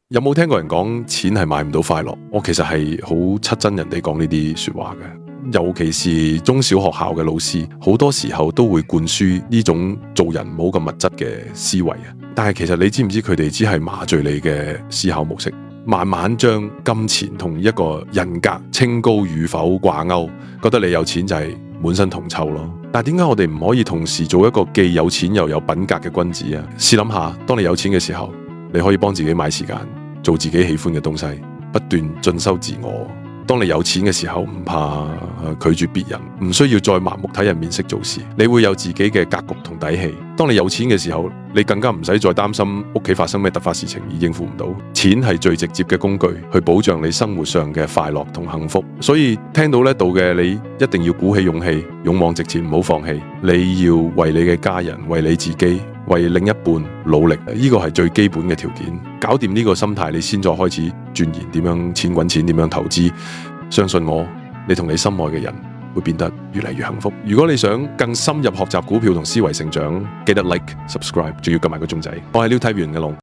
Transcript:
有冇聽過人講錢係買唔到快樂？我其實係好七真人哋講呢啲說話嘅，尤其是中小學校嘅老師，好多時候都會灌輸呢種做人冇咁物質嘅思維啊。但係其實你知唔知佢哋只係麻醉你嘅思考模式，慢慢將金錢同一個人格清高與否掛鈎，覺得你有錢就係滿身銅臭咯。但係點解我哋唔可以同時做一個既有錢又有品格嘅君子啊？試諗下，當你有錢嘅時候，你可以幫自己買時間，做自己喜歡嘅東西，不斷進修自我。當你有錢嘅時候，唔怕拒絕別人，唔需要再盲目睇人面色做事，你會有自己嘅格局同底氣。當你有錢嘅時候，你更加唔使再擔心屋企發生咩突發事情而應付唔到。錢係最直接嘅工具，去保障你生活上嘅快樂同幸福。所以聽到呢度嘅你，一定要鼓起勇氣，勇往直前，唔好放棄。你要為你嘅家人，為你自己，為另一半努力，呢個係最基本嘅條件。搞掂呢個心態，你先再開始鑽研點樣錢滾錢，點樣投資。相信我，你同你心愛嘅人會變得越嚟越幸福。如果你想更深入學習股票同思維成長，記得 like、subscribe，仲要撳埋個鐘仔。我係廖太元嘅龍。